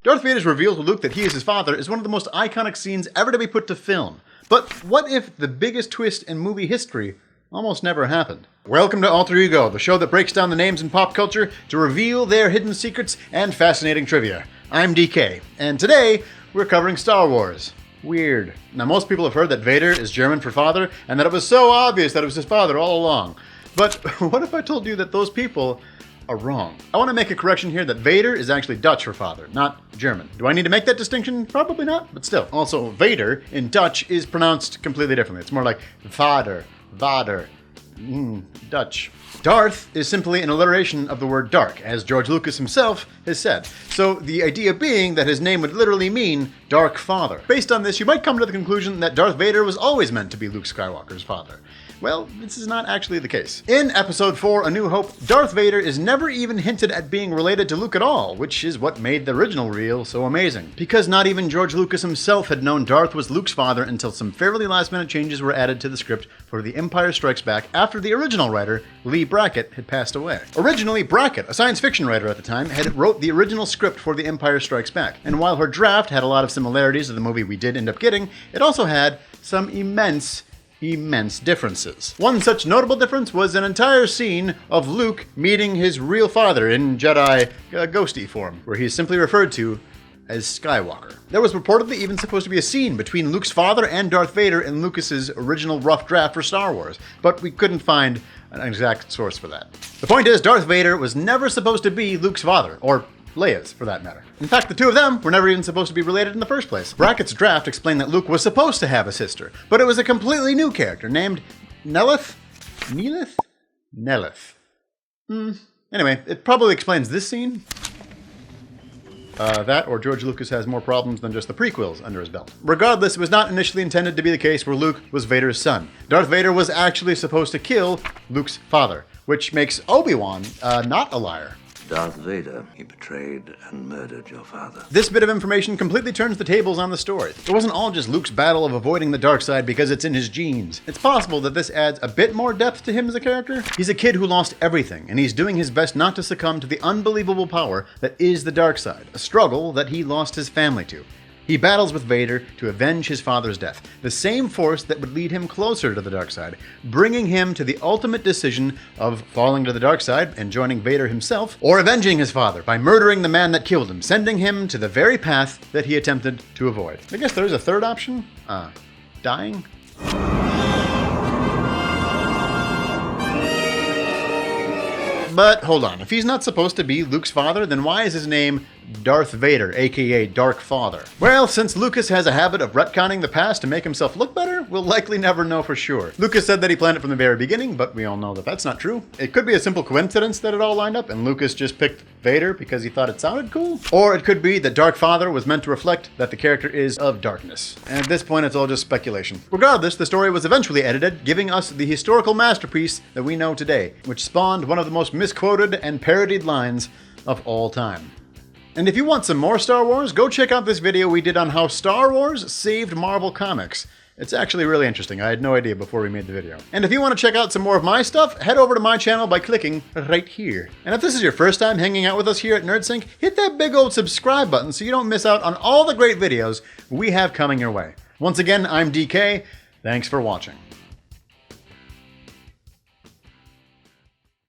Darth Vader's reveal to Luke that he is his father is one of the most iconic scenes ever to be put to film. But what if the biggest twist in movie history almost never happened? Welcome to Alter Ego, the show that breaks down the names in pop culture to reveal their hidden secrets and fascinating trivia. I'm DK, and today we're covering Star Wars. Weird. Now, most people have heard that Vader is German for father, and that it was so obvious that it was his father all along. But what if I told you that those people are wrong? I want to make a correction here that Vader is actually Dutch for father, not German. Do I need to make that distinction? Probably not, but still. Also, Vader in Dutch is pronounced completely differently. It's more like Vader, Vader, Dutch. Darth is simply an alliteration of the word dark, as George Lucas himself has said. So the idea being that his name would literally mean Dark Father. Based on this, you might come to the conclusion that Darth Vader was always meant to be Luke Skywalker's father. Well, this is not actually the case. In Episode 4, A New Hope, Darth Vader is never even hinted at being related to Luke at all, which is what made the original reel so amazing. Because not even George Lucas himself had known Darth was Luke's father until some fairly last-minute changes were added to the script for The Empire Strikes Back after the original writer, Lee Brackett, had passed away. Originally, Brackett, a science fiction writer at the time, had wrote the original script for The Empire Strikes Back. And while her draft had a lot of similarities to the movie we did end up getting, it also had some immense differences. One such notable difference was an entire scene of Luke meeting his real father in Jedi ghosty form, where he is simply referred to as Skywalker. There was reportedly even supposed to be a scene between Luke's father and Darth Vader in Lucas's original rough draft for Star Wars, but we couldn't find an exact source for that. The point is, Darth Vader was never supposed to be Luke's father, or Leia's, for that matter. In fact, the two of them were never even supposed to be related in the first place. Brackett's draft explained that Luke was supposed to have a sister, but it was a completely new character named Nelith? Nelith. Anyway, it probably explains this scene. That or George Lucas has more problems than just the prequels under his belt. Regardless, it was not initially intended to be the case where Luke was Vader's son. Darth Vader was actually supposed to kill Luke's father, which makes Obi-Wan not a liar. Darth Vader, he betrayed and murdered your father. This bit of information completely turns the tables on the story. It wasn't all just Luke's battle of avoiding the dark side because it's in his genes. It's possible that this adds a bit more depth to him as a character. He's a kid who lost everything, and he's doing his best not to succumb to the unbelievable power that is the dark side, a struggle that he lost his family to. He battles with Vader to avenge his father's death, the same force that would lead him closer to the dark side, bringing him to the ultimate decision of falling to the dark side and joining Vader himself, or avenging his father by murdering the man that killed him, sending him to the very path that he attempted to avoid. I guess there's a third option? Dying? But hold on, if he's not supposed to be Luke's father, then why is his name Darth Vader, aka Dark Father? Well, since Lucas has a habit of retconning the past to make himself look better, we'll likely never know for sure. Lucas said that he planned it from the very beginning, but we all know that that's not true. It could be a simple coincidence that it all lined up and Lucas just picked Vader because he thought it sounded cool. Or it could be that Dark Father was meant to reflect that the character is of darkness. And at this point, it's all just speculation. Regardless, the story was eventually edited, giving us the historical masterpiece that we know today, which spawned one of the most misquoted and parodied lines of all time. And if you want some more Star Wars, go check out this video we did on how Star Wars saved Marvel Comics. It's actually really interesting. I had no idea before we made the video. And if you want to check out some more of my stuff, head over to my channel by clicking right here. And if this is your first time hanging out with us here at NerdSync, hit that big old subscribe button so you don't miss out on all the great videos we have coming your way. Once again, I'm DK. Thanks for watching.